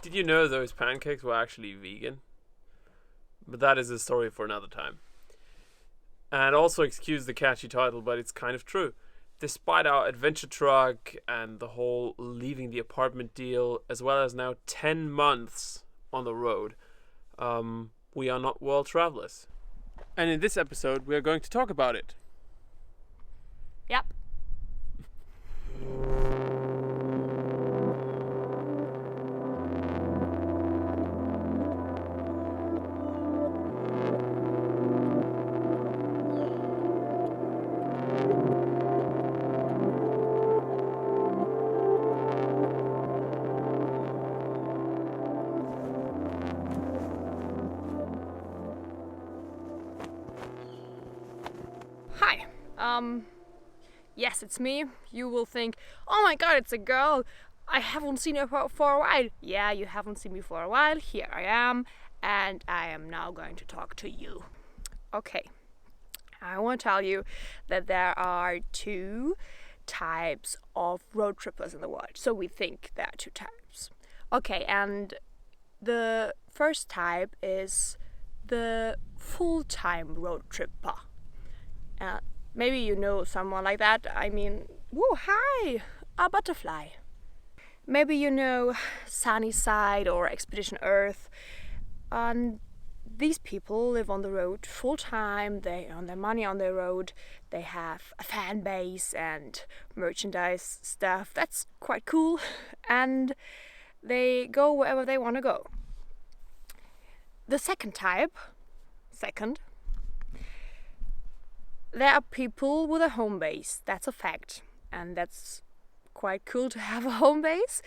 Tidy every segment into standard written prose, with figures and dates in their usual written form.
Did you know those pancakes were actually vegan? But that is a story for another time. And also excuse the catchy title, but it's kind of true. Despite our adventure truck and the whole leaving the apartment deal, as well as now 10 months on the road, we are not world travelers. And in this episode, we are going to talk about it. Yep. Hi. Yes, it's me. You will think, oh my god, it's a girl. I haven't seen her for a while. Yeah, you haven't seen me for a while. Here I am, and I am now going to talk to you. Okay. I want to tell you that there are two types of road trippers in the world. So we think there are two types. Okay, and the first type is the full-time road tripper. Maybe you know someone like that. I mean, whoa, hi, a butterfly. Maybe you know Sunnyside or Expedition Earth. And these people live on the road full time. They earn their money on the road. They have a fan base and merchandise stuff. That's quite cool. And they go wherever they want to go. The second type, there are people with a home base. That's a fact. And that's quite cool to have a home base.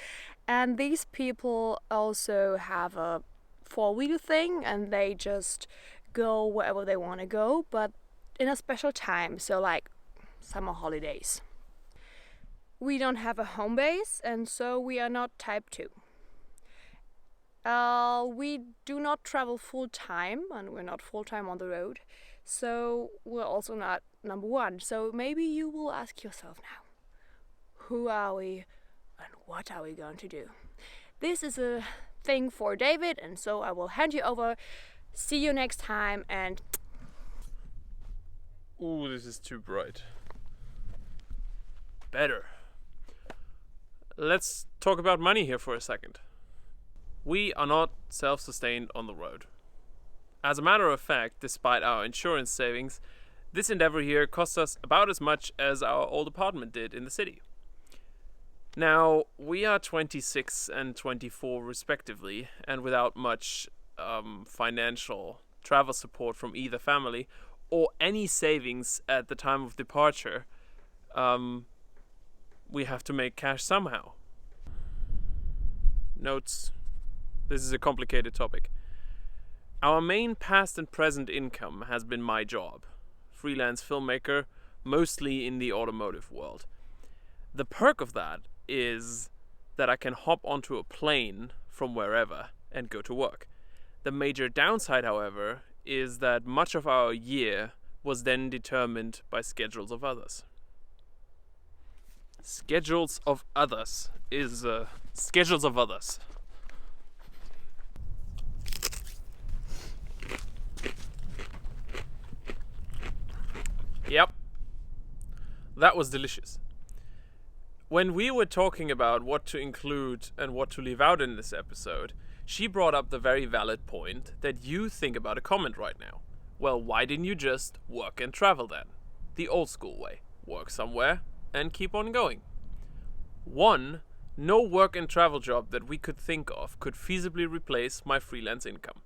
And these people also have a four-wheel thing, and they just go wherever they want to go, but in a special time, so like summer holidays. We don't have a home base, and so we are not type 2. We do not travel full-time, and we're not full-time on the road, so we're also not number 1. So maybe you will ask yourself now, who are we and what are we going to do? This is a thing for David, and so I will hand you over. See you next time, and... Ooh, this is too bright. Better. Let's talk about money here for a second. We are not self-sustained on the road. As a matter of fact, despite our insurance savings, this endeavor here cost us about as much as our old apartment did in the city. Now, we are 26 and 24 respectively, and without much financial travel support from either family or any savings at the time of departure, we have to make cash somehow. Notes: this is a complicated topic. Our main past and present income has been my job, freelance filmmaker, mostly in the automotive world. The perk of that is that I can hop onto a plane from wherever and go to work. The major downside, however, is that much of our year was then determined by schedules of others. Schedules of others is schedules of others. Yep, that was delicious. When we were talking about what to include and what to leave out in this episode, she brought up the very valid point that you think about a comment right now. Well, why didn't you just work and travel then? The old school way. Work somewhere and keep on going. 1, no work and travel job that we could think of could feasibly replace my freelance income.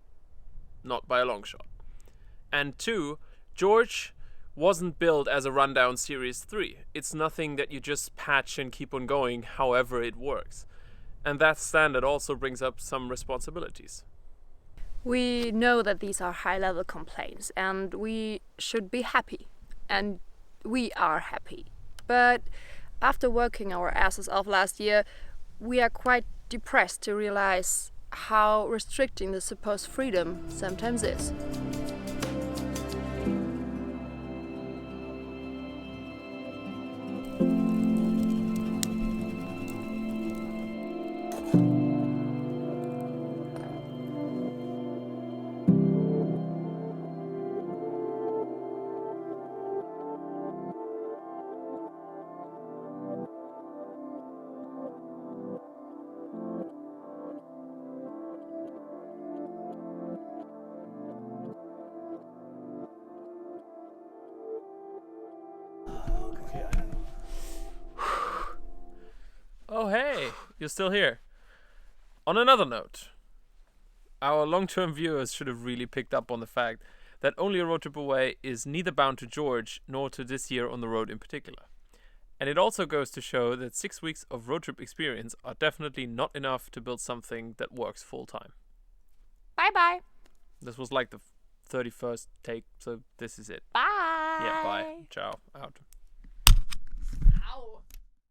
Not by a long shot. And 2, George wasn't built as a rundown Series 3. It's nothing that you just patch and keep on going however it works. And that standard also brings up some responsibilities. We know that these are high-level complaints, and we should be happy. And we are happy. But after working our asses off last year, we are quite depressed to realize how restricting the supposed freedom sometimes is. you're still here. On another note, our long-term viewers should have really picked up on the fact that Only a Road Trip Away is neither bound to George nor to this year on the road in particular. And it also goes to show that 6 weeks of road trip experience are definitely not enough to build something that works full-time. Bye-bye. This was like the 31st take, so this is it. Bye. Yeah, bye. Ciao. Out.